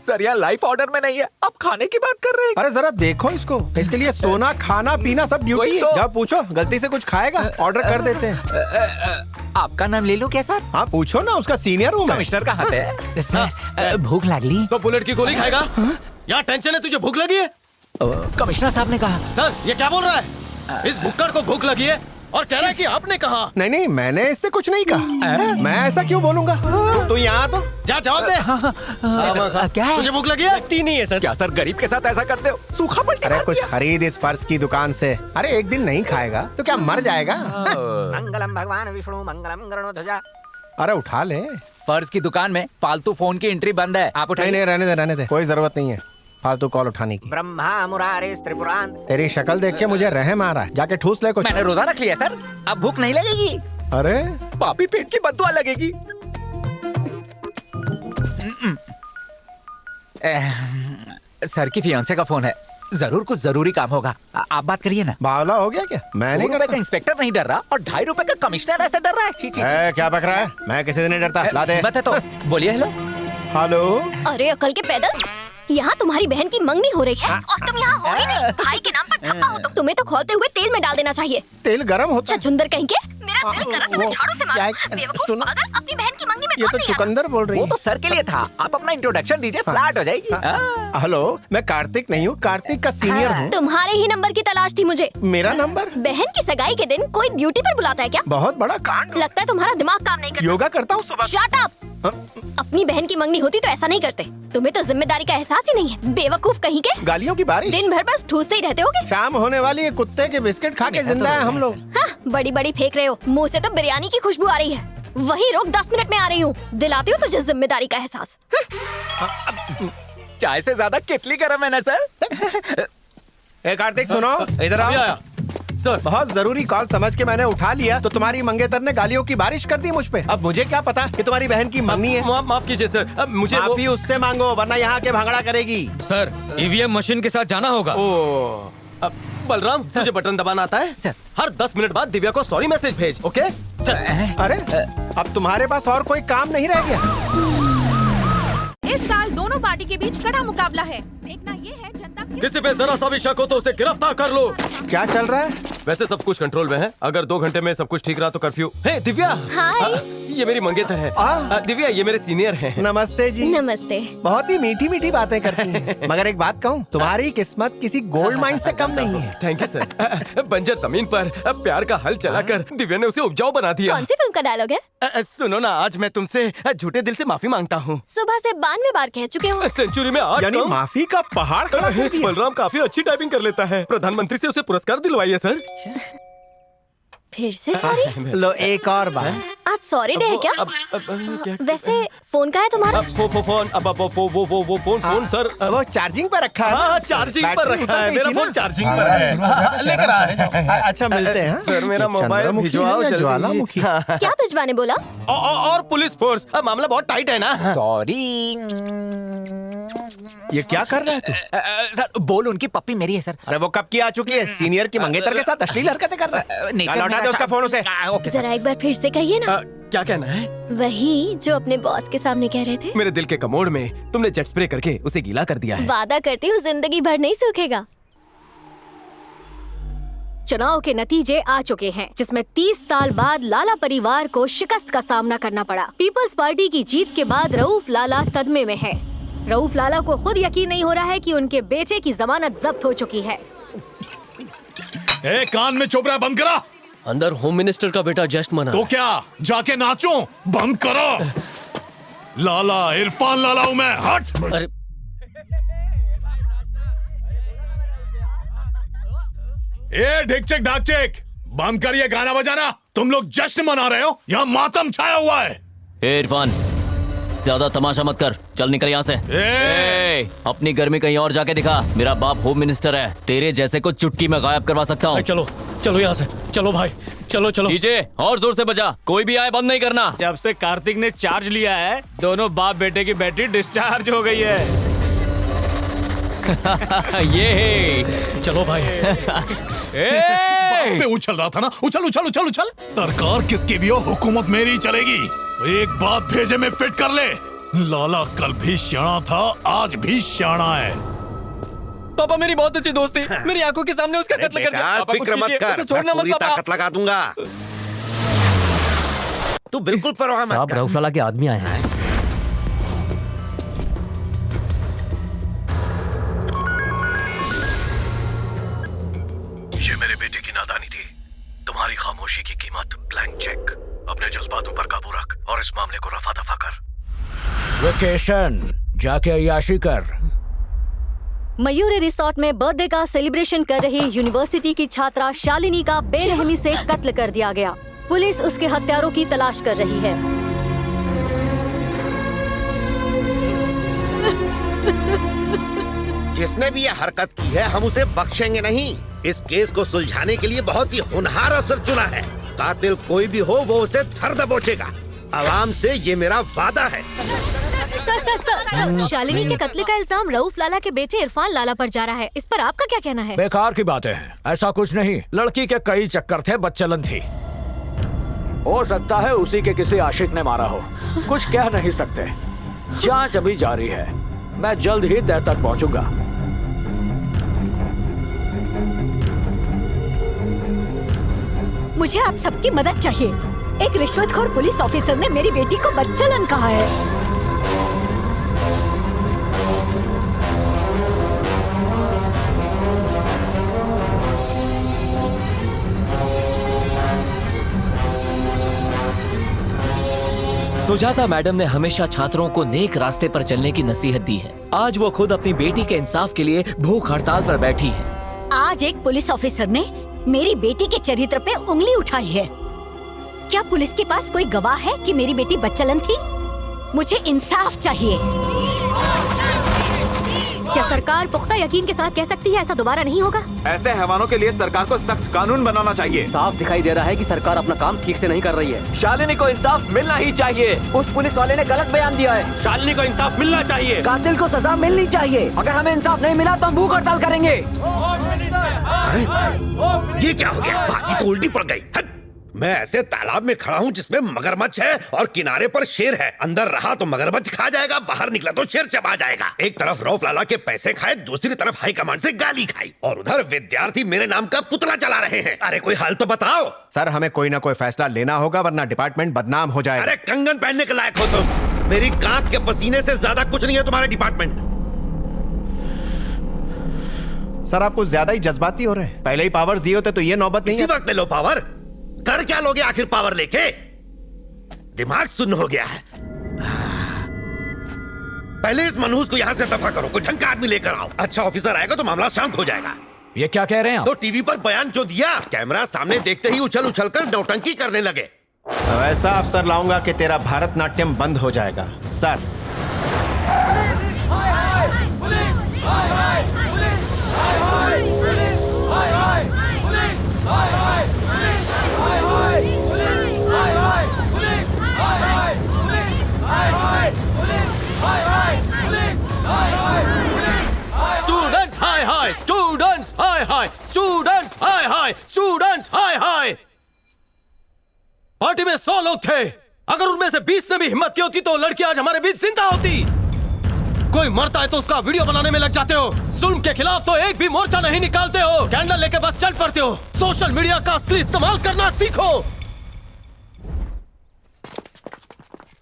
Sir यहाँ life order में नहीं है, आप खाने की बात कर रहे हैं। अरे जरा देखो इसको, इसके लिए सोना खाना पीना सब ड्यूटी है। जाओ पूछो, गलती से कुछ खाएगा ऑर्डर कर देते हैं। आपका नाम ले लो क्या सर? हाँ पूछो ना, उसका सीनियर हूँ मैं। कमिश्नर कहाँ पे? सर भूख लागली तो बुलेट की गोली खाएगा? यहाँ टेंशन है, तुझे भूख लगी है? कमिश्नर साहब ने कहा। सर ये क्या बोल रहा है? इस भुक्कड़ को भूख लगी है और कह रहा है कि आपने कहा। नहीं नहीं, मैंने इससे कुछ नहीं कहा। मैं ऐसा क्यों बोलूंगा? तो यहाँ तो जा जवाब दे। क्या है? तुझे भूख लगी है? लगती नहीं है सर। क्या सर गरीब के साथ ऐसा करते हो? सूखा पलटी अरे मार कुछ दिया। खरीद इस फर्श की दुकान से। अरे एक दिन नहीं खाएगा तो क्या मर जाएगा? मंगलम भगवान विष्णु मंगलम गरुड़ध्वजा। अरे उठा ले। फर्श की दुकान में फालतू फोन की एंट्री बंद है, आप नहीं उठाइए। नहीं, रहने दे, कोई जरूरत नहीं है फालतू कॉल उठाने की। ब्रह्मा मुरारे त्रिपुरान। तेरी शक्ल देख के मुझे रहम आ रहा है, जाके ठूस ले कुछ। मैंने रोजा रख लिया सर, अब भूख नहीं लगेगी। अरे पापी पेट की बददुआ लगेगी। सर की फियांसे का फोन है, जरूर कुछ जरूरी काम होगा। आप बात करिए ना। बावला हो गया क्या? मैं नहीं ₹2 करता। का इंस्पेक्टर नहीं डर रहा और ₹2.5 का कमिश्नर ऐसे डर रहा है। छी छी क्या बक रहा है? मैं किसी से नहीं डरता। ला दे। बता तो बोलिए। Hello hello. अरे अकल के पैदल, यहाँ तुम्हारी बहन की मंगनी हो रही है और तुम यहाँ हो ही नहीं। भाई के नाम पर धब्बा हो तुम। तुम्हें तो खौलते हुए तेल में डाल देना चाहिए। तेल गरम होता है। छछुंदर कहीं के, मेरा दिल करा तुम्हें झाड़ू से क्या मारूं। है? बेवकूफ सुनो। पागल, अपनी बहन की मंगनी में ये कौन तो नहीं आता? चुकंदर बोल रही वो है। तो सर के लिए था, आप अपना इंट्रोडक्शन दीजिए, फ्लैट हो जाएगी। हेलो, मैं कार्तिक नहीं हूँ, कार्तिक का सीनियर हूँ। तुम्हारे ही नंबर की तलाश थी मुझे। मेरा नंबर? बहन की सगाई के दिन कोई ड्यूटी पर बुलाता है क्या? बहुत बड़ा कांड। लगता है तुम्हारा दिमाग काम नहीं करता। योगा करता हूँ सुबह। Shut up. अपनी बहन की मंगनी होती तो ऐसा नहीं करते। तुम्हें तो जिम्मेदारी का एहसास ही नहीं है, बेवकूफ कहीं के। गालियों की बारिश। दिन भर बस ठूसते ही रहते होगे। शाम होने वाली है, कुत्ते के बिस्किट खा के जिंदा है हम लोग। हाँ, बड़ी बड़ी फेंक रहे हो। मुंह से तो बिरयानी की खुशबू आ रही है। वही रोक, 10 मिनट में आ रही हूँ। दिलाती हूँ तुझे जिम्मेदारी का एहसास। चाय से ज्यादा कितली गरम है ना सर? ए कार्तिक सुनो, इधर अभी आओ। आया। सर बहुत जरूरी कॉल समझ के मैंने उठा लिया तो तुम्हारी मंगेतर ने गालियों की बारिश कर दी मुझ पे। अब मुझे क्या पता कि तुम्हारी बहन की मंगनी है। माफ कीजिए सर, अब मुझे वो- माफी उससे मांगो वरना यहाँ के भांगड़ा करेगी। सर ईवीएम मशीन के साथ जाना होगा। ओ बलराम, तुझे बटन दबाना आता है? सर। हर 10 मिनट बाद दिव्या को सॉरी मैसेज भेज। ओके चल। अरे अब तुम्हारे पास और कोई काम नहीं रह गया? इस साल दोनों पार्टी के बीच कड़ा मुकाबला है। देखना ये है जनता किसी पे जरा सा भी शक हो तो उसे गिरफ्तार कर लो। क्या चल रहा है? वैसे सब कुछ कंट्रोल में है। अगर 2 घंटे में सब कुछ ठीक रहा तो कर्फ्यू। हे दिव्या। हाय। ये मेरी मंगेतर है। दिव्या ये मेरे सीनियर हैं। नमस्ते जी। नमस्ते। बहुत ही मीठी मीठी बातें करती हैं। मगर एक बात कहूँ, तुम्हारी किस्मत किसी गोल्ड माइन से कम नहीं है। Thank you sir. बंजर जमीन पर प्यार का हल चलाकर दिव्या ने उसे उपजाऊ बना दिया। कौन सी फिल्म का डायलॉग है? सुनो ना, आज मैं तुमसे झूठे दिल से माफी मांगता हूँ। सुबह से 92 बार कह चुके हो। सेंचुरी में 8 यानी माफी का पहाड़ खड़ा कर दिया। बलराम काफी अच्छी टाइपिंग कर लेता है। प्रधानमंत्री से उसे पुरस्कार दिलवाइए सर। फिर से सॉरी? लो एक और बार। आज सॉरी डे है क्या? क्या वैसे फोन का है तुम्हारा? Phone sir. वो चार्जिंग पर रखा है। हाँ चार्जिंग पर बैटरी रखा है। उतर गई मेरा थी ना? फोन चार्जिंग पर है। लेकर आए। अच्छा मिलते हैं। सर मेरा मोबाइल चंद्रमुखी भिजवाओ है या जल्दी। ज्वालामुखी? क्या भिजवाने बोला? और पुलिस फोर्स। मामला बहुत टाइट है ना। सॉरी ये क्या कर रहा है तू? सर, बोल उनकी पप्पी मेरी है सर। अरे वो कब की आ चुकी है? सीनियर की मंगेतर के साथ अश्लील हरकतें कर रहा है। नेचर लौटा दे उसका फोन उसे। Okay sir. जरा एक बार फिर से कहिए ना। क्या कहना है? वही जो अपने बॉस के सामने कह रहे थे। मेरे दिल के कमोड में तुमने जेट स्प्रे करके उसे गीला कर दिया है। वादा करती हूँ जिंदगी भर नहीं सूखेगा। चुनाव के नतीजे आ चुके हैं, जिसमें 30 साल बाद लाला परिवार को शिकस्त का सामना करना पड़ा। पीपल्स पार्टी की जीत के बाद रऊफ लाला सदमे में है। रऊफ लाला को खुद यकीन नहीं हो रहा है कि उनके बेटे की जमानत जब्त हो चुकी है। ए, कान में चोपड़ा बंद करा। अंदर होम मिनिस्टर का बेटा जश्न मना। तो क्या जाके नाचो? बंद करो। लाला इरफान लाला हूं मैं। हट। अरे ए ढिकचक ढाकचक, बंद कर ये गाना बजाना। तुम लोग जश्न मना रहे हो, यहाँ मातम छाया हुआ है। ए इरफान, ज्यादा तमाशा मत कर, चल निकल यहाँ से। ए, अपनी गर्मी कहीं और जाके दिखा। मेरा बाप होम मिनिस्टर है, तेरे जैसे को चुटकी में गायब करवा सकता हूँ। चलो चलो यहाँ से, चलो भाई, चलो चलो। डीजे और जोर से बजा, कोई भी आए बंद नहीं करना। जब से कार्तिक ने चार्ज लिया है, दोनों बाप बेटे की बैटरी डिस्चार्ज हो गई है। ये चलो भाई। पे उछल रहा था ना, उछल उछल उछल उछल। सरकार किसकी भी हो, हुकूमत मेरी चलेगी। एक बात भेजे में फिट कर ले, लाला कल भी शाना था, आज भी शाना है। पापा मेरी बहुत अच्छी दोस्त थी, मेरी आंखों के सामने उसका कत्ल कर दिया। पापा, कुछ फिक्र मत कीजिए, कर, उसे छोड़ना मैं पूरी मत पापा। ताकत लगा दूंगा। तू बिल्कुल परवाह मत साहब कर। रऊफ लाला के आदमी आए हैं। ये मेरे बेटे की नादानी थी। तुम्हारी खामोशी की कीमत ब्लैंक चेक। अपने जज्बातों पर काबू रख और इस मामले को रफा दफा कर। वेकेशन जाके अय्याशी कर। मयूरी रिसोर्ट में बर्थडे का सेलिब्रेशन कर रही यूनिवर्सिटी की छात्रा शालिनी का बेरहमी से कत्ल कर दिया गया। पुलिस उसके हत्यारों की तलाश कर रही है। जिसने भी ये हरकत की है हम उसे बख्शेंगे नहीं। इस केस को सुलझाने के लिए बहुत ही होनहार अफसर चुना है। कातिल कोई भी हो वो उसे धर दबोचेगा। आवाम से ये मेरा वादा है। सर, शालिनी के कत्ल का इल्जाम रऊफ लाला के बेटे इरफान लाला पर जा रहा है। इस पर आपका क्या कहना है? बेकार की बातें हैं, ऐसा कुछ नहीं। लड़की के कई चक्कर थे, बदचलन थी। हो सकता है उसी के किसी आशिक ने मारा हो, कुछ कह नहीं सकते। जांच अभी जारी है, मैं जल्द ही तह तक पहुंचूंगा। मुझे आप सबकी मदद चाहिए। एक रिश्वतखोर पुलिस ऑफिसर ने मेरी बेटी को बदचलन कहा है। सुजाता मैडम ने हमेशा छात्रों को नेक रास्ते पर चलने की नसीहत दी है। आज वो खुद अपनी बेटी के इंसाफ के लिए भूख हड़ताल पर बैठी है। आज एक पुलिस ऑफिसर ने मेरी बेटी के चरित्र पे उंगली उठाई है। क्या पुलिस के पास कोई गवाह है कि मेरी बेटी बदचलन थी? मुझे इंसाफ चाहिए। क्या सरकार पुख्ता यकीन के साथ कह सकती है ऐसा दोबारा नहीं होगा? ऐसे हैवानों के लिए सरकार को सख्त कानून बनाना चाहिए। साफ दिखाई दे रहा है कि सरकार अपना काम ठीक से नहीं कर रही है। शालिनी को इंसाफ मिलना ही चाहिए। उस पुलिस वाले ने गलत बयान दिया है। शालिनी को इंसाफ मिलना चाहिए। कातिल को सजा मिलनी चाहिए। अगर हमें इंसाफ नहीं मिला तो हम भूख हड़ताल करेंगे। ये क्या हो गया? बाजी तो उल्टी पड़ गई। हट! मैं ऐसे तालाब में खड़ा हूँ जिसमें मगरमच्छ है और किनारे पर शेर है। अंदर रहा तो मगरमच्छ खा जाएगा, बाहर निकला तो शेर चबा जाएगा। एक तरफ रऊफ लाला के पैसे खाए, दूसरी तरफ हाई कमांड से गाली खाई, और उधर विद्यार्थी मेरे नाम का पुतला चला रहे हैं। अरे कोई हल तो बताओ। सर, हमें कोई ना कोई फैसला लेना होगा वरना डिपार्टमेंट बदनाम हो जाएगा। अरे कंगन पहनने के लायक हो तुम। मेरी कांख के पसीने से ज्यादा कुछ नहीं है तुम्हारे डिपार्टमेंट। सर, आप कुछ ज्यादा ही जज्बाती हो रहे हैं। पहले ही पावर्स दिए होते तो ये नौबत नहीं इसी है। वक्त ले लो पावर। कर क्या लोगे आखिर पावर लेके? दिमाग सुन्न हो गया है। पहले इस मनहूस को यहाँ से दफा करो, कोई ढंग का आदमी लेकर आओ। अच्छा ऑफिसर आएगा तो मामला शांत हो जाएगा। ये क्या कह रहे हैं आप? तो टीवी पर बयान क्यों दिया? कैमरा सामने देखते ही उछल उछल कर नौटंकी करने लगे। ऐसा अफसर लाऊंगा कि तेरा भारतनाट्यम बंद हो जाएगा। सर, स्टूडेंट्स हाय हाय, स्टूडेंट्स हाय हाय, स्टूडेंट्स हाय हाय, स्टूडेंट्स हाय हाय। पार्टी में 100 लोग थे। अगर उनमें से 20 ने भी हिम्मत की होती तो लड़की आज हमारे बीच जिंदा होती। कोई मरता है तो उसका वीडियो बनाने में लग जाते हो। जुल्म के खिलाफ तो एक भी मोर्चा नहीं निकालते हो। कैंडल लेके बस चल पड़ते हो। सोशल मीडिया का असली इस्तेमाल करना सीखो।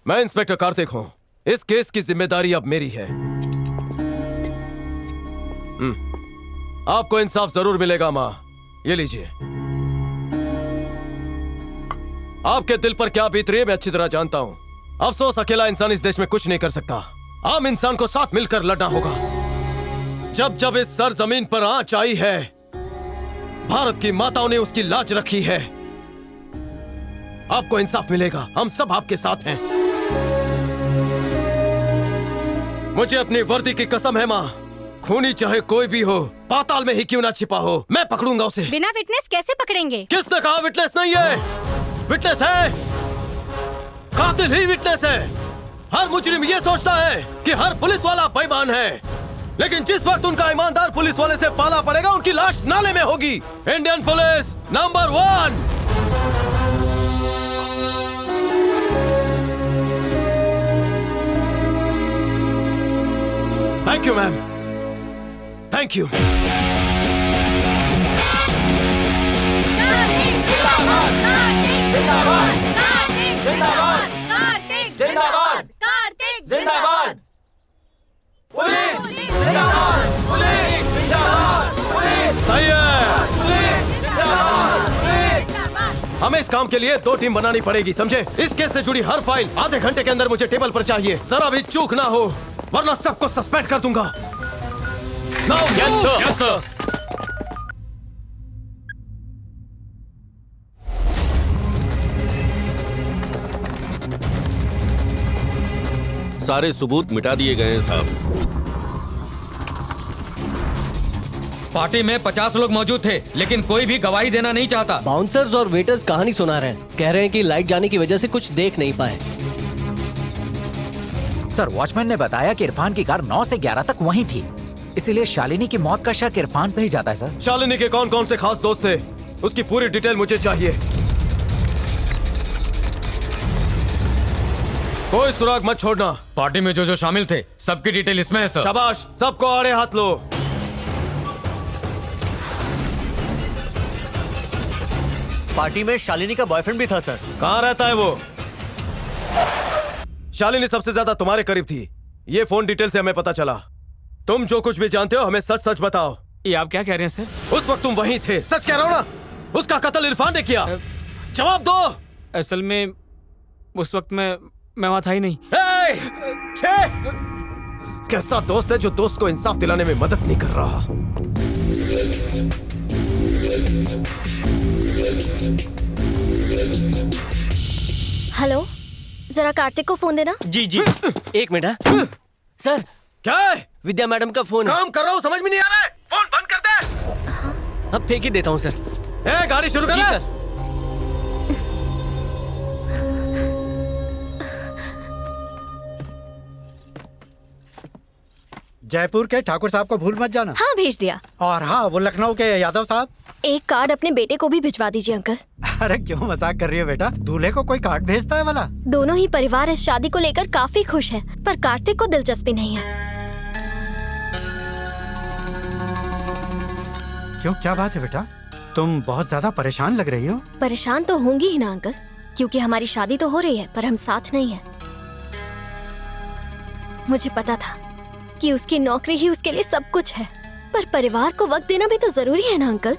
मैं इंस्पेक्टर कार्तिक हूं। इस केस की जिम्मेदारी अब मेरी है। आपको इंसाफ जरूर मिलेगा मां। ये लीजिए। आपके दिल पर क्या बीत रही है मैं अच्छी तरह जानता हूं। अफसोस अकेला इंसान इस देश में कुछ नहीं कर सकता। आम इंसान को साथ मिलकर लड़ना होगा। जब जब इस सरजमीन पर आंच आई है, भारत की माताओं ने उसकी लाज रखी है। आपको इंसाफ मिलेगा। हम सब आपके साथ हैं। मुझे अपनी वर्दी की कसम है मां, खूनी चाहे कोई भी हो, पाताल में ही क्यों ना छिपा हो, मैं पकड़ूंगा उसे। बिना विटनेस कैसे पकड़ेंगे? किसने कहा विटनेस नहीं है? विटनेस है। कातिल ही विटनेस है। हर मुजरिम ये सोचता है कि हर पुलिस वाला बेईमान है, लेकिन जिस वक्त उनका ईमानदार पुलिस वाले से पाला पड़ेगा उनकी लाश नाले में होगी। Indian police number 1। Thank you ma'am, thank you. सही है। हमें इस काम के लिए 2 टीम बनानी पड़ेगी, समझे? इस केस से जुड़ी हर फाइल आधे घंटे के अंदर मुझे टेबल पर चाहिए। जरा भी चूक ना हो, वरना सबको सस्पेंड कर दूंगा। Now yes sir, yes sir. सारे सबूत मिटा दिए गए हैं साहब। पार्टी में 50 लोग मौजूद थे, लेकिन कोई भी गवाही देना नहीं चाहता। बाउंसर्स और वेटर्स कहानी सुना रहे हैं, कह रहे हैं कि लाइट जाने की वजह से कुछ देख नहीं पाए। सर, वॉचमैन ने बताया कि इरफान की कार 9 से 11 तक वहीं थी, इसीलिए शालिनी की मौत का शक इरफान पे ही जाता है। सर, शालिनी के कौन कौन से खास दोस्त थे, उसकी पूरी डिटेल मुझे चाहिए। कोई सुराग मत छोड़ना। पार्टी में जो जो शामिल थे सबकी डिटेल इसमें है सर। शाबाश, सबको आड़े हाथ लो। पार्टी में शालिनी का बॉयफ्रेंड भी था सर। कहाँ रहता है वो? शालिनी सबसे ज्यादा तुम्हारे करीब थी, ये फोन डिटेल से हमें पता चला। तुम जो कुछ भी जानते हो हमें सच सच बताओ। ये आप क्या कह रहे हैं सर? उस वक्त तुम वहीं थे, सच कह रहा हो ना? उसका कत्ल इरफान ने किया, जवाब दो। असल में उस वक्त मैं वहां था ही नहीं। कैसा दोस्त है जो दोस्त को इंसाफ दिलाने में मदद नहीं कर रहा? हेलो, जरा कार्तिक को फोन देना। जी जी, एक मिनट। सर, क्या है? विद्या मैडम का फोन है। काम कर रहा हूँ, समझ में नहीं आ रहा है? फोन बंद कर दे। अब फेंक ही देता हूँ सर। गाड़ी शुरू कर। जयपुर के ठाकुर साहब को भूल मत जाना। हाँ, भेज दिया। और हाँ, वो लखनऊ के यादव साहब। एक कार्ड अपने बेटे को भी भिजवा दीजिए अंकल। अरे क्यों मजाक कर रही है बेटा, दूल्हे को कोई कार्ड भेजता है वाला? दोनों ही परिवार इस शादी को लेकर काफी खुश हैं, पर कार्तिक को दिलचस्पी नहीं है। क्यों, क्या बात है बेटा? तुम बहुत ज्यादा परेशान लग रही हो। परेशान तो होंगी ही ना अंकल, क्योंकि हमारी शादी तो हो रही है पर हम साथ नहीं है। मुझे पता था कि उसकी नौकरी ही उसके लिए सब कुछ है, पर परिवार को वक्त देना भी तो जरूरी है ना अंकल।